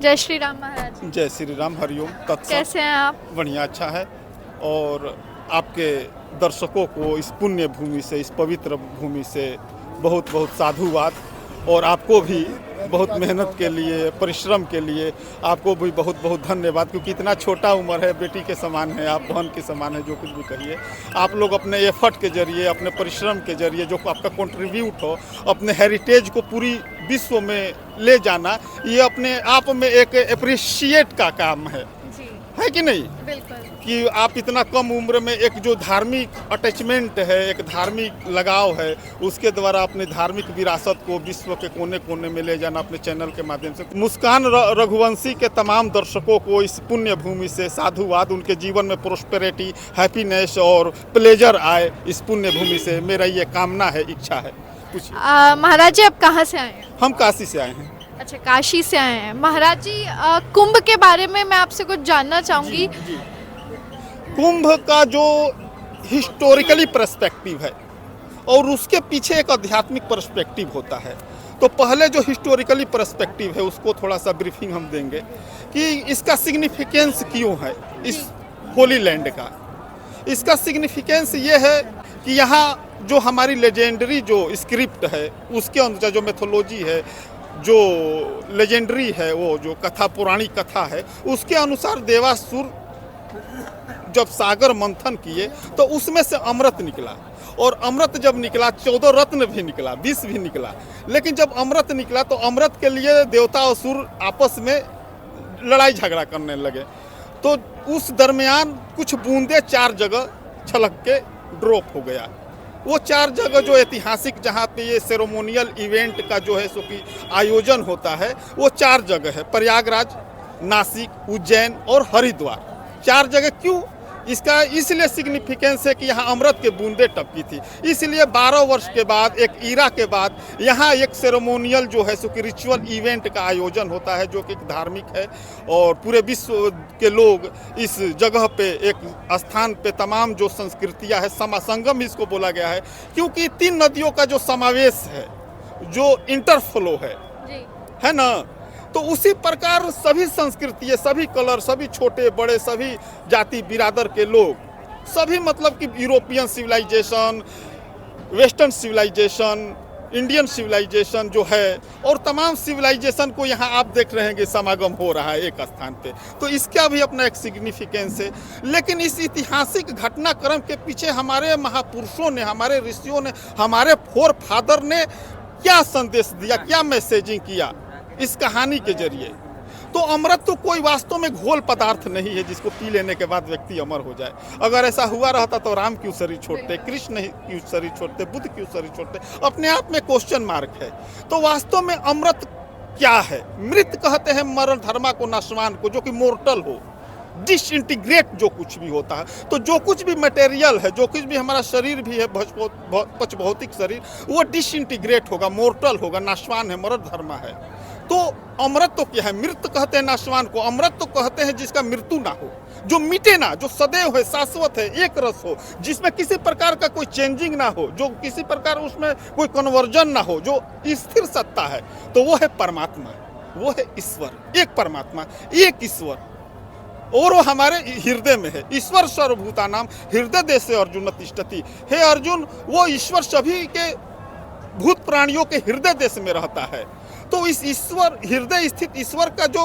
जय श्री राम महाराज। जय श्री राम, हरिओम तत्सत। कैसे हैं आप? बढ़िया, अच्छा है। और आपके दर्शकों को इस पुण्य भूमि से, इस पवित्र भूमि से बहुत बहुत साधुवाद। और आपको भी बहुत मेहनत के लिए, परिश्रम के लिए आपको भी बहुत बहुत धन्यवाद, क्योंकि इतना छोटा उम्र है, बेटी के समान है, आप बहन के समान है, जो कुछ भी कहिए। आप लोग अपने एफर्ट के जरिए, अपने परिश्रम के जरिए जो आपका कंट्रीब्यूट हो, अपने हेरिटेज को पूरी विश्व में ले जाना, ये अपने आप में एक अप्रिशिएट का काम है कि नहीं? बिल्कुल। कि आप इतना कम उम्र में एक जो धार्मिक अटैचमेंट है, एक धार्मिक लगाव है, उसके द्वारा अपने धार्मिक विरासत को विश्व के कोने कोने में ले जाना अपने चैनल के माध्यम से। मुस्कान रघुवंशी के तमाम दर्शकों को इस पुण्य भूमि से साधुवाद। उनके जीवन में प्रोस्पेरिटी, हैप्पीनेस और प्लेजर आए इस पुण्य भूमि से, मेरा ये कामना है, इच्छा है। पूछिए। महाराज जी, आप कहाँ से आए हैं? हम काशी से आए हैं। अच्छा, काशी से आए हैं। महाराज जी, कुंभ के बारे में मैं आपसे कुछ जानना चाहूँगी। जी। कुंभ का जो हिस्टोरिकली पर्सपेक्टिव है और उसके पीछे एक आध्यात्मिक पर्सपेक्टिव होता है, तो पहले जो हिस्टोरिकली पर्सपेक्टिव है उसको थोड़ा सा ब्रीफिंग हम देंगे कि इसका सिग्निफिकेंस क्यों है इस होली लैंड का। इसका सिग्निफिकेंस ये है कि यहाँ जो हमारी लेजेंडरी जो स्क्रिप्ट है, उसके अंदर जो मेथोलॉजी है, जो लेजेंडरी है, वो जो कथा, पौराणिक कथा है, उसके अनुसार देवासुर जब सागर मंथन किए तो उसमें से अमृत निकला। और अमृत जब निकला, 14 रत्न भी निकला, विष भी निकला। लेकिन जब अमृत निकला तो अमृत के लिए देवता और असुर आपस में लड़ाई झगड़ा करने लगे। तो उस दरमियान कुछ बूंदे 4 जगह छलक के ड्रॉप हो गया। वो 4 जगह जो ऐतिहासिक, जहाँ पे ये सेरेमोनियल इवेंट का जो है सो कि आयोजन होता है, वो 4 जगह है। प्रयागराज, नासिक, उज्जैन और हरिद्वार। 4 जगह क्यों? इसका इसलिए सिग्निफिकेंस है कि यहाँ अमृत के बूंदे टपकी थी। इसलिए 12 वर्ष के बाद, एक ईरा के बाद, यहाँ एक सेरेमोनियल जो है सो कि रिचुअल इवेंट का आयोजन होता है, जो कि धार्मिक है। और पूरे विश्व के लोग इस जगह पे, एक स्थान पे, तमाम जो संस्कृतियाँ है, संगम इसको बोला गया है, क्योंकि 3 नदियों का जो समावेश है, जो इंटरफ्लो है ना। तो उसी प्रकार सभी संस्कृतियाँ, सभी कलर, सभी छोटे बड़े, सभी जाति बिरादर के लोग, सभी मतलब कि European civilisation, western civilisation, Indian civilisation जो है, और तमाम सिविलाइजेशन को यहाँ आप देख रहे हैं कि समागम हो रहा है एक स्थान पे। तो इसका भी अपना एक सिग्निफिकेंस है। लेकिन इस ऐतिहासिक घटनाक्रम के पीछे हमारे महापुरुषों ने, हमारे ऋषियों ने, हमारे फोर फादर ने क्या संदेश दिया, क्या मैसेजिंग किया इस कहानी के जरिए। तो अमृत तो कोई वास्तव में घोल पदार्थ नहीं है जिसको पी लेने के बाद व्यक्ति अमर हो जाए। अगर ऐसा हुआ रहता तो राम क्यों शरीर छोड़ते, कृष्ण क्यों शरीर छोड़ते, बुद्ध क्यों शरीर छोड़ते? अपने आप में क्वेश्चन मार्क है। तो वास्तव में अमृत क्या है? मृत कहते हैं मरण धर्मा को, नाशवान को, जो कि मोर्टल हो, डिसइंटीग्रेट जो कुछ भी होता है। तो जो कुछ भी मटेरियल है, जो कुछ भी हमारा शरीर भी है, पचभौतिक शरीर, वो डिसइंटीग्रेट होगा, मोर्टल होगा, नाशवान है, मरण धर्मा है। तो अमृत तो क्या है? मृत कहते हैं नाशवान को। अमृत तो कहते हैं जिसका मृत्यु ना हो, जो मिटे ना, जो सदैव है, शाश्वत है, एक रस हो, जिसमें किसी प्रकार का कोई चेंजिंग ना हो, जो किसी प्रकार उसमें कोई कन्वर्जन ना हो, जो स्थिर सत्ता है। तो वो है परमात्मा, वो है ईश्वर। एक परमात्मा, एक ईश्वर, और वो हमारे हृदय में है। ईश्वर सर्वभूतानां हृदय देशे अर्जुन तिष्ठति। हे अर्जुन, वो ईश्वर सभी के भूत प्राणियों के हृदय देश में रहता है। तो इस ईश्वर, हृदय स्थित ईश्वर का जो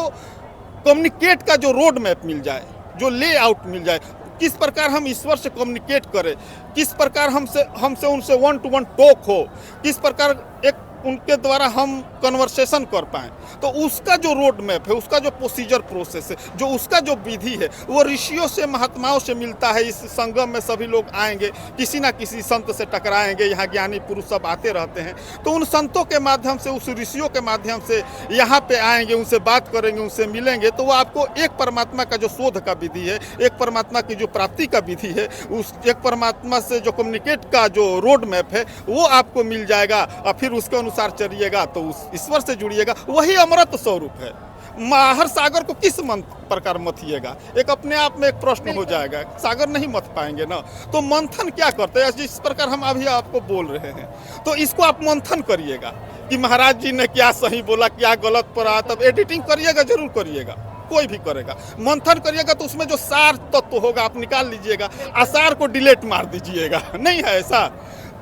कम्युनिकेट का जो रोड मैप मिल जाए, जो लेआउट मिल जाए, किस प्रकार हम ईश्वर से कम्युनिकेट करें, किस प्रकार हमसे उनसे 1 to 1 टॉक हो, किस प्रकार एक उनके द्वारा हम कन्वर्सेशन कर पाएँ, तो उसका जो रोड मैप है, उसका जो प्रोसीजर प्रोसेस है, जो उसका जो विधि है, वो ऋषियों से, महात्माओं से मिलता है। इस संगम में सभी लोग आएंगे, किसी ना किसी संत से टकराएंगे। यहाँ ज्ञानी पुरुष सब आते रहते हैं, तो उन संतों के माध्यम से, उस ऋषियों के माध्यम से यहाँ पे आएंगे, उनसे बात करेंगे, उनसे मिलेंगे। तो वो आपको एक परमात्मा का जो शोध का विधि है, एक परमात्मा की जो प्राप्ति का विधि है, उस एक परमात्मा से जो कम्युनिकेट का जो रोड मैप है, वो आपको मिल जाएगा। और फिर उसके अनुसार चलिएगा तो उस ईश्वर से जुड़िएगा। वही अमृत स्वरूप है। माहर सागर को किस प्रकार मथिएगा, एक अपने आप में एक प्रश्न हो जाएगा, सागर नहीं मथ पाएंगे ना। तो मंथन क्या करते हैं, जिस प्रकार हम अभी आपको बोल रहे हैं, तो इसको आप मंथन करिएगा कि महाराज जी ने क्या सही बोला, क्या गलत पड़ा। तब एडिटिंग करिएगा, जरूर करिएगा, कोई भी करेगा। मंथन करिएगा तो उसमें जो सार तत्व होगा आप निकाल लीजिएगा, आसार को डिलीट मार दीजिएगा, नहीं है ऐसा।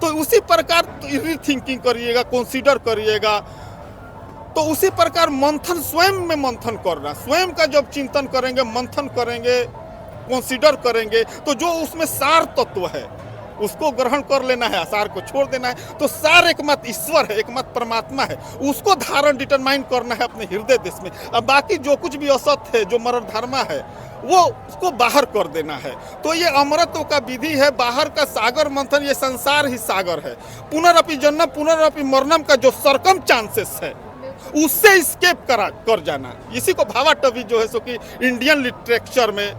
तो उसी प्रकार रीथिंकिंग करिएगा, कंसीडर करिएगा। तो उसी प्रकार मंथन, स्वयं में मंथन करना, स्वयं का जब चिंतन करेंगे, मंथन करेंगे, कंसीडर करेंगे, तो जो उसमें सार तत्व है उसको ग्रहण कर लेना है, सार को छोड़ देना है। तो सार एकमात्र ईश्वर है, एकमात्र परमात्मा है, उसको धारण डिटरमाइन करना है अपने हृदय देश में। अब बाकी जो कुछ भी असत है, जो मरण धर्मा है, वो उसको बाहर कर देना है। तो ये अमृतों का विधि है, बाहर का सागर मंथन। ये संसार ही सागर है। पुनरअपि जन्म पुनरअपि मरणम का जो सरकम चांसेस है, उससे स्केप कर जाना। इसी को भावाटवी जो है सो कि इंडियन लिटरेचर में,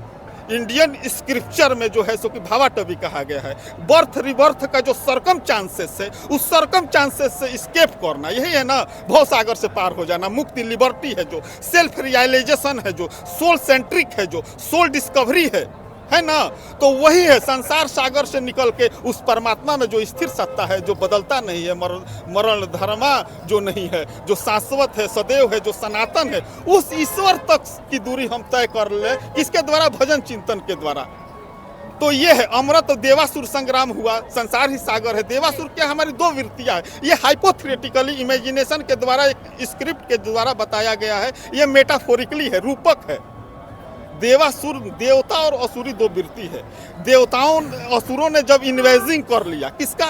इंडियन स्क्रिप्चर में जो है सो कि भावाटवी कहा गया है। बर्थ रिबर्थ का जो सरकम चांसेस है, उस सरकम चांसेस से स्केप करना, यही है ना भव सागर से पार हो जाना। मुक्ति, लिबर्टी है, जो सेल्फ रियलाइजेशन है, जो सोल सेंट्रिक है, जो सोल डिस्कवरी है ना। तो वही है संसार सागर से निकल के उस परमात्मा में जो स्थिर सत्ता है, जो बदलता नहीं है, मरण धर्मा जो नहीं है, जो शाश्वत है, सदैव है, जो सनातन है, उस ईश्वर तक की दूरी हम तय कर ले। किसके द्वारा? भजन चिंतन के द्वारा। तो ये है अमृत। देवासुर संग्राम हुआ, संसार ही सागर है। देवासुर क्या, हमारी दो वृत्तियां है। ये हाइपोथेटिकली इमेजिनेशन के द्वारा, एक स्क्रिप्ट के द्वारा बताया गया है। ये मेटाफोरिकली है, रूपक है। देवासुर, देवता और असुरी दो वृत्ति है। देवताओं, असुरों ने जब इन्वेजिंग कर लिया, किसका?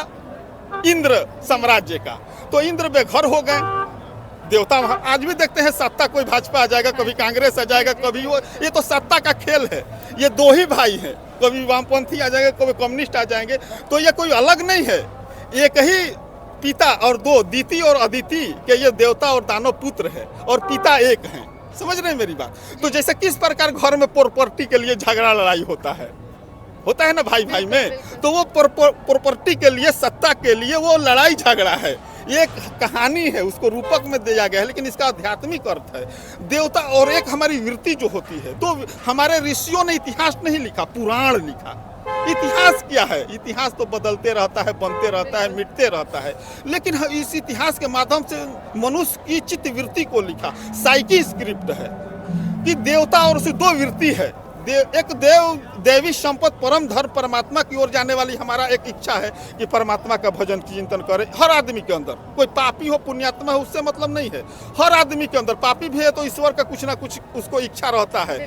इंद्र साम्राज्य का, तो इंद्र बेघर हो गए। देवता आज भी देखते हैं, सत्ता कोई भाजपा आ जाएगा, कभी कांग्रेस आ जाएगा, कभी वो, ये तो सत्ता का खेल है। ये दो ही भाई हैं, कभी वामपंथी आ जाएंगे, कभी कम्युनिस्ट आ जाएंगे। तो ये कोई अलग नहीं है, एक ही पिता और दो, दीति और अदिति के ये देवता और दानव पुत्र है, और पिता एक हैं। समझ रहे हैं मेरी बात? तो जैसे किस प्रकार घर में प्रॉपर्टी के लिए झगड़ा लड़ाई होता है ना भाई भाई में, तो वो प्रॉपर्टी के लिए, सत्ता के लिए वो लड़ाई झगड़ा है। ये एक कहानी है, उसको रूपक में दिया गया है, लेकिन इसका आध्यात्मिक अर्थ है। देवता और एक हमारी वृत्ति जो होती है। तो हमारे ऋषियों ने इतिहास नहीं लिखा, पुराण लिखा। इतिहास क्या है? इतिहास तो बदलते रहता है, बनते रहता है, मिटते रहता है। लेकिन इस इतिहास के माध्यम से मनुष्य की चित्त वृत्ति को लिखा। साइकी स्क्रिप्ट है कि देवता और उसे दो वृत्ति है। एक देवी संपत्ति परम धर्म परमात्मा की ओर जाने वाली हमारा एक इच्छा है कि परमात्मा का भजन चिंतन करे। हर आदमी के अंदर, कोई पापी हो पुण्यात्मा हो उससे मतलब नहीं है। हर आदमी के अंदर, पापी भी है तो ईश्वर का कुछ ना कुछ उसको इच्छा रहता है,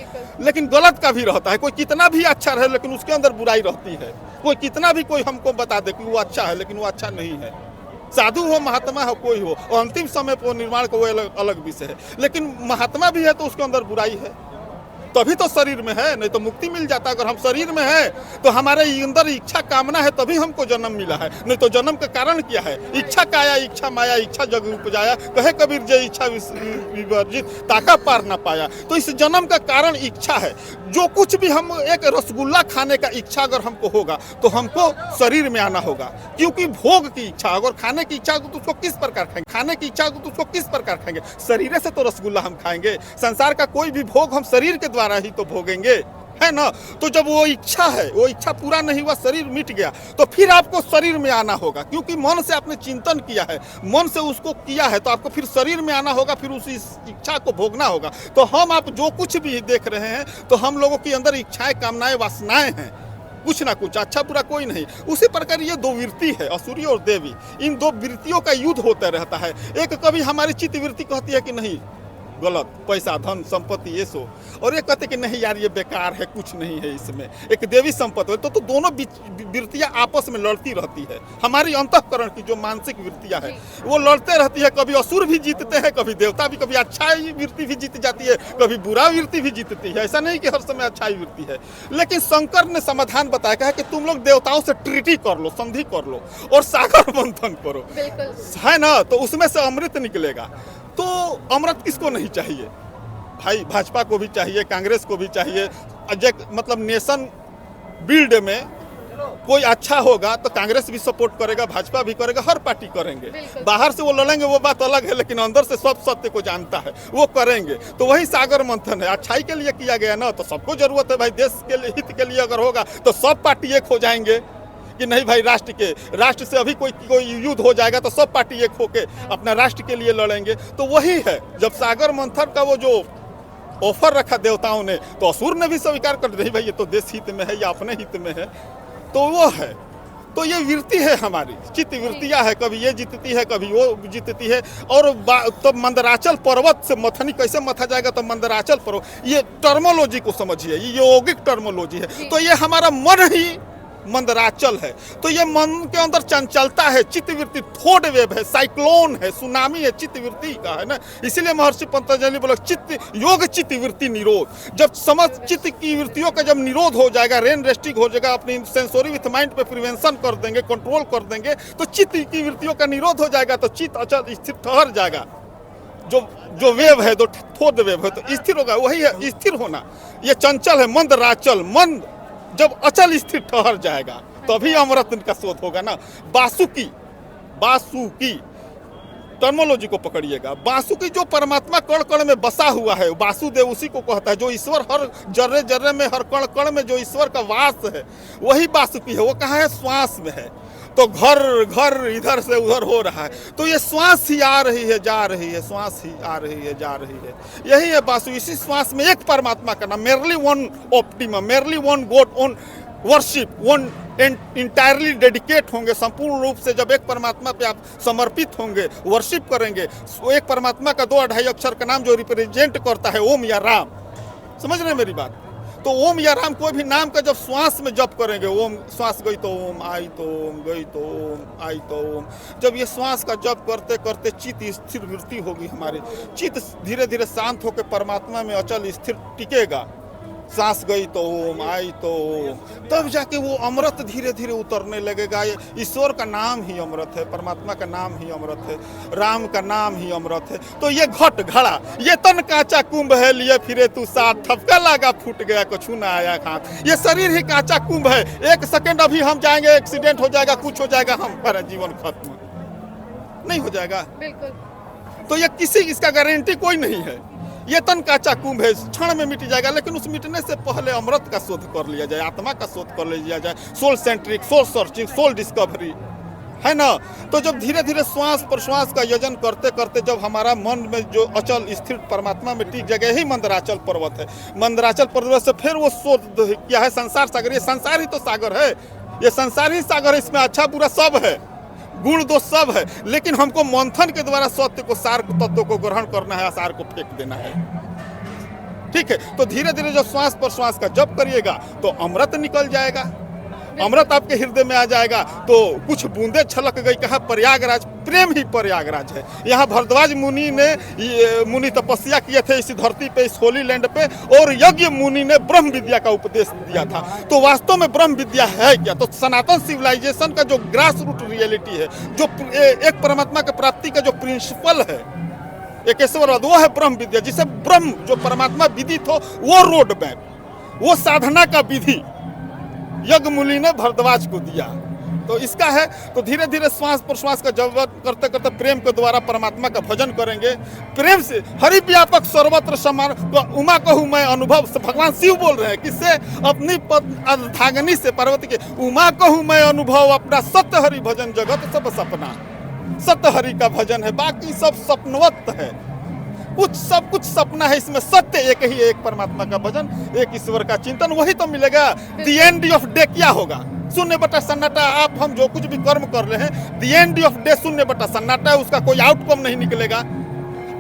लेकिन गलत का भी रहता है। कोई कितना भी अच्छा रहे लेकिन उसके अंदर बुराई रहती है। कोई कितना भी कोई हमको बता दे कि वो अच्छा है, लेकिन वो अच्छा नहीं है। साधु हो, महात्मा हो, कोई हो, और अंतिम समय पर निर्माण का वो अलग विषय है। लेकिन महात्मा भी है तो उसके अंदर बुराई है, तभी तो शरीर में है, नहीं तो मुक्ति मिल जाता। अगर हम शरीर में है तो हमारे अंदर इच्छा कामना है, तभी हमको जन्म मिला है। नहीं तो जन्म का कारण क्या है? इच्छा काया, इच्छा माया, इच्छा जग उपजाया, कहे कबीर जय इच्छा विवर्जित, ताका पार ना पाया। तो इस जन्म का कारण इच्छा है। जो कुछ भी हम, एक रसगुल्ला खाने का इच्छा अगर हमको होगा तो हमको शरीर में आना होगा, क्योंकि भोग की इच्छा, अगर खाने की इच्छा हो तो उसको किस प्रकार खाएंगे? खाने की इच्छा हो तो उसको किस प्रकार खाएंगे? शरीर से तो रसगुल्ला हम खाएंगे। संसार का कोई भी भोग हम शरीर के द्वारा ही तो भोगेंगे, है ना। तो जब वो इच्छा है, वो इच्छा पूरा नहीं हुआ, शरीर मिट गया, तो फिर आपको शरीर में आना होगा, क्योंकि मन से आपने चिंतन किया है, मन से उसको किया है, तो आपको फिर शरीर में आना होगा, फिर उस इच्छा को भोगना होगा। तो हम आप जो कुछ भी देख रहे हैं, तो हम लोगों के अंदर इच्छाएं, कामनाएं, वासनाएं हैं, कुछ ना कुछ, अच्छा बुरा कोई नहीं। उसी प्रकार ये दो वृत्ति है, असुरी और देवी। इन दो वृत्तियों का युद्ध होता रहता है। एक कभी हमारी चित्त वृत्ति कहती है कि नहीं, गलत, पैसा, धन, संपत्ति, ये सो, और ये कहते कि नहीं यार ये बेकार है, कुछ नहीं है इसमें। एक देवी संपत्ति तो दोनों वृत्तियां आपस में लड़ती रहती है। हमारी अंतःकरण की जो मानसिक वृत्तियां है वो लड़ते रहती है। कभी असुर भी जीतते हैं, कभी देवता भी, कभी अच्छाई वृत्ति भी जीत जाती है, कभी बुरा वृत्ति भी जीतती है। ऐसा नहीं कि हर समय अच्छाई वृत्ति है। लेकिन शंकर ने समाधान बताया है कि तुम लोग देवताओं से ट्रीटी कर लो, संधि कर लो और सागर मंथन करो, है ना, तो उसमें से अमृत निकलेगा। तो अमृत किसको नहीं चाहिए भाई? भाजपा को भी चाहिए, कांग्रेस को भी चाहिए। मतलब नेशन बिल्ड में कोई अच्छा होगा तो कांग्रेस भी सपोर्ट करेगा, भाजपा भी करेगा, हर पार्टी करेंगे। बाहर से वो लड़ेंगे वो बात अलग है, लेकिन अंदर से सब सत्य को जानता है, वो करेंगे। तो वही सागर मंथन है, अच्छाई के लिए किया गया ना, तो सबको जरूरत है भाई, देश के लिए हित के लिए अगर होगा तो सब पार्टी एक हो जाएंगे कि नहीं भाई, राष्ट्र से अभी कोई युद्ध हो जाएगा तो सब पार्टी एक होके अपना राष्ट्र के लिए लड़ेंगे। तो वही है, जब सागर मंथन का वो जो ऑफर रखा देवताओं ने, तो असुर ने भी स्वीकार कर दिया भाई ये तो देश हित में है या अपने हित में है। तो वो है, तो ये वृत्ति है हमारी, चित्त वृत्तियाँ है, कभी ये जीतती है कभी वो जीतती है। और तो मंदराचल पर्वत से मथनी कैसे मथा जाएगा, तो मंदराचल पर्वत, ये टर्मोलॉजी को समझिए, ये यौगिक टर्मोलॉजी है। तो ये हमारा मन ही मंदराचल है, तो ये मन के अंदर चंचलता है, चित्तवृत्ति थोड़ वेव है, साइक्लोन है, सुनामी है, चित्तवृत्ति का है ना। इसीलिए महर्षि पतंजलि बोले योग चित्तवृत्ति निरोध। जब समस्त चित्त की वृत्तियों का जब निरोध हो जाएगा, रेन रेस्टिंग हो जाएगा, अपनी सेंसोरी विथ माइंड पे प्रिवेंशन कर देंगे, कंट्रोल कर देंगे, तो चित्त की वृत्तियों का निरोध हो जाएगा, तो चित्त अचल स्थिर ठहर जाएगा। जो वेव है, जो थोड़ वेव है, तो स्थिर होगा, वही है स्थिर होना। ये चंचल है, मंदराचल, मंद जब अचल स्थिर ठहर जाएगा तभी अमृत का शोध होगा ना। बासुकी टर्मोलॉजी को पकड़िएगा, बासुकी जो परमात्मा कण कण में बसा हुआ है, वासुदेव उसी को कहता है, जो ईश्वर हर जर्रे जर्रे में, हर कण कण में जो ईश्वर का वास है, वही बासुकी है। वो कहाँ है? श्वास में है। तो घर घर इधर से उधर हो रहा है, तो ये श्वास ही आ रही है जा रही है, श्वास ही आ रही है जा रही है, यही है बासु। इसी श्वास में एक परमात्मा का नाम, merely one optimum, merely one God, one worship, one entirely dedicate होंगे, संपूर्ण रूप से जब एक परमात्मा पे आप समर्पित होंगे, वर्शिप करेंगे। एक परमात्मा का 2-2.5 अक्षर का नाम जो रिप्रेजेंट करता है ओम या राम, समझ रहे हैं मेरी बात? तो ओम या राम कोई भी नाम का जब श्वास में जप करेंगे, ओम, श्वास गई तो ओम, आई तो ओम, गई तो ओम, आई तो ओम, जब ये श्वास का जप करते करते चित्त स्थिर वृत्ति होगी हमारी, चित्त धीरे धीरे शांत होकर परमात्मा में अचल स्थिर टिकेगा। सांस गई तो ओम, आई तो ओम, तब जाके वो अमृत धीरे धीरे उतरने लगेगा। ईश्वर का नाम ही अमृत है, परमात्मा का नाम ही अमृत है, राम का नाम ही अमृत है। तो ये घट घड़ा, ये तन कांचा कुंभ है, लिए फिरे तू साथ, ठपका लगा फूट गया कछु ना आया हाथ। ये शरीर ही कांचा कुंभ है, एक सेकंड अभी हम जाएंगे, एक्सीडेंट हो जाएगा, कुछ हो जाएगा, हमारा जीवन खत्म नहीं हो जाएगा। बिल्कुल। तो ये किसी इसका गारंटी कोई नहीं है। ये तन काचा कुंभ है, क्षण में मिट जाएगा, लेकिन उस मिटने से पहले अमृत का शोध कर लिया जाए, आत्मा का शोध कर लिया जाए, soul centric, soul searching, soul discovery, है ना। तो जब धीरे धीरे श्वास प्रश्वास का यजन करते करते जब हमारा मन में जो अचल स्थिर परमात्मा में टिक जाएगा, यही मंदराचल पर्वत है। मंदराचल पर्वत से फिर वो शोध क्या है? संसार सागर। ये संसार ही तो सागर है, ये संसार ही सागर है, इसमें अच्छा बुरा सब है, गुण दोष सब है, लेकिन हमको मंथन के द्वारा सत्य को, सार तत्व को ग्रहण करना है, सार को फेंक देना है। ठीक है, तो धीरे धीरे जब श्वास पर श्वास का जप करिएगा तो अमृत निकल जाएगा, अमृत आपके हृदय में आ जाएगा। तो कुछ बूंदे छलक गई, कहा प्रयागराज, प्रेम ही प्रयागराज है। यहाँ भरद्वाज मुनि ने मुनि तपस्या किए थे इस धरती पे, इस होली लैंड पे, और यज्ञ मुनि ने ब्रह्म विद्या का उपदेश दिया था। तो वास्तव में ब्रह्म विद्या है क्या? तो सनातन सिविलाइजेशन का जो ग्रास रूट रियलिटी है, जो एक परमात्मा के प्राप्ति का जो प्रिंसिपल है, एक ईश्वरवाद, वो है ब्रह्म विद्या, जिसे ब्रह्म जो परमात्मा विदित हो, वो रोड मैप, वो साधना का विधि यज्ञ मुनि ने भरद्वाज को दिया। तो इसका है, तो धीरे धीरे श्वास प्रश्वास का जप करते करते प्रेम के द्वारा परमात्मा का भजन करेंगे। प्रेम से हरि व्यापक सर्वत्र समान, उमा कहूँ मैं अनुभव से भगवान शिव बोल रहे हैं, किससे? अपनी अर्धांगिनी से, पार्वती के। उमा कहूँ मैं अनुभव अपना, सत्य हरि भजन जगत सब सपना। सत्य हरि का भजन है, बाकी सब सपनवत है, सब कुछ सपना है, इसमें सत्य एक ही है, एक परमात्मा का भजन, एक ईश्वर का चिंतन, वही तो मिलेगा। द एंड ऑफ डे क्या होगा? शून्य बटा सन्नाटा। आप हम जो कुछ भी कर्म कर रहे हैं, द एंड ऑफ डे शून्य बटा सन्नाटा है, उसका कोई आउटकम नहीं निकलेगा।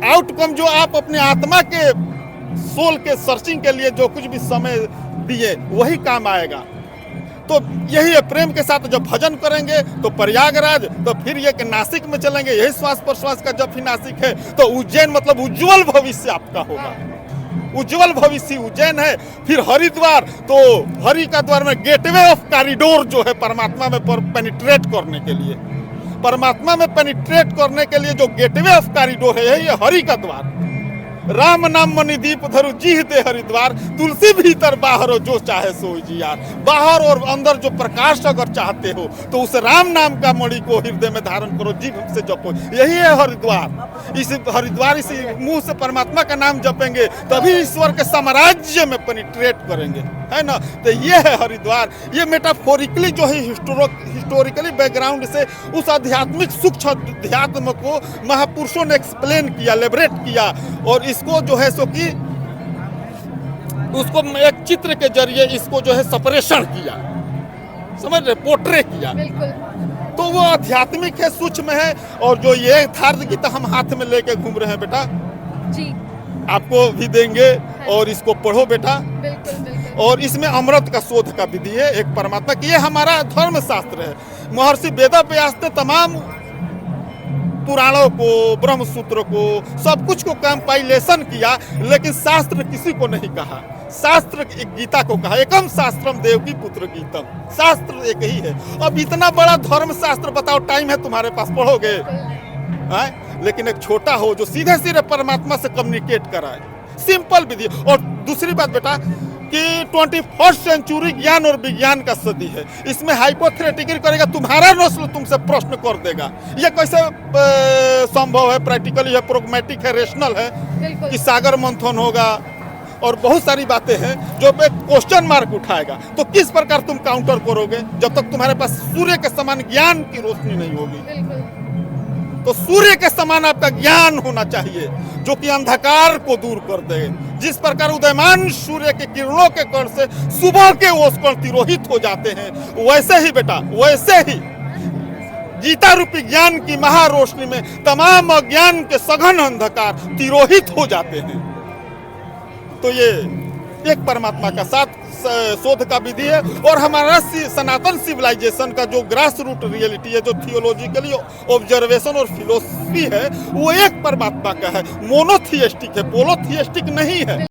आउटकम जो आप अपने आत्मा के सोल के सर्चिंग के लिए जो कुछ भी समय दिए, वही काम आएगा। तो यही है, प्रेम के साथ जब भजन करेंगे तो प्रयागराज, तो फिर ये कि नासिक में चलेंगे, यही श्वास प्रश्वास का जब ही नासिक है, तो उज्जैन मतलब उज्जवल भविष्य आपका होगा, उज्जवल भविष्य उज्जैन है। फिर हरिद्वार, तो हरि का द्वार में गेटवे ऑफ कॉरिडोर जो है परमात्मा में पेनिट्रेट करने के लिए, परमात्मा में पेनिट्रेट करने के लिए जो गेटवे ऑफ कॉरिडोर है, यही है हरि का द्वार। राम नाम मणिदीप धरु जीह दे हरिद्वार, तुलसी भीतर बाहर हो जो चाहे सोई जी यार। बाहर और अंदर जो प्रकाश अगर चाहते हो तो उस राम नाम का मणि को हृदय में धारण करो, जीभ से जपो, यही है हरिद्वार। इस हरिद्वार, इस मुंह से परमात्मा का नाम जपेंगे तभी ईश्वर के साम्राज्य में पेनिट्रेट करेंगे, है ना। तो ये है हरिद्वार। ये मेटाफोरिकली जो है हिस्टोरिकली बैकग्राउंड से उस आध्यात्मिक सूक्ष्म अध्यात्म को महापुरुषों ने एक्सप्लेन किया, लेबरेट किया, और इसको जो है सो कि उसको एक चित्र के जरिए इसको जो है सेपरेशन किया, समझ रहे, पोर्ट्रे किया। बिल्कुल। तो वो आध्यात्मिक है, सूक्ष्म है। और जो ये थार्द गीता हम हाथ में लेके घूम रहे हैं बेटा, जी आपको भी देंगे और इसको पढ़ो बेटा। बिल्कुल बिल्कुल। और इसमें अमृत का शोध का विधि है एक परमात्मा की। ये हमारा धर्म शास्त्र है। महर्षि वेदव्यास ने तमाम पुराणों को, ब्रह्मसूत्र को, सब कुछ को कंपाइलेशन किया, लेकिन शास्त्र किसी को नहीं कहा। शास्त्र गीता को कहा, एकम शास्त्रम देवकी पुत्र गीतम। शास्त्र एक ही है। अब इतना बड़ा धर्म शास्त्र बताओ, टाइम है तुम्हारे पास, पढ़ोगे? है? लेकिन एक छोटा हो जो सीधे सीधे परमात्मा से कम्युनिकेट कराए, सिंपल विधि। और दूसरी बात बेटा कि 21st सेंचुरी ज्ञान और विज्ञान का सदी है। इसमें हाइपोथेटिकल करेगा, तुम्हारा नस्ल तुमसे प्रश्न कर देगा। ये कैसे संभव है? प्रैक्टिकली है, प्रोग्मेटिक है, रेशनल है कि सागर मंथन होगा और बहुत सारी बातें हैं जो पे क्वेश्चन मार्क उठाएगा। तो किस प्रकार तुम काउंटर करोगे जब तक तुम्हारे पास सूर्य के समान ज्ञान की रोशनी नहीं होगी? तो सूर्य के समान आपका ज्ञान होना चाहिए जो कि अंधकार को दूर कर दे। जिस प्रकार उदयमान सूर्य के किरणों के कण से सुबह के ओस कण तिरोहित हो जाते हैं, वैसे ही बेटा, वैसे ही गीता रूपी ज्ञान की महारोशनी में तमाम अज्ञान के सघन अंधकार तिरोहित हो जाते हैं। तो ये एक परमात्मा का साथ शोध का विधि है। और हमारा सनातन सिविलाइजेशन का जो ग्रास रूट रियलिटी है, जो थियोलॉजिकली ऑब्जर्वेशन और फिलोसफी है, वो एक परमात्मा का है। मोनोथियस्टिक है, पोलोथियस्टिक नहीं है।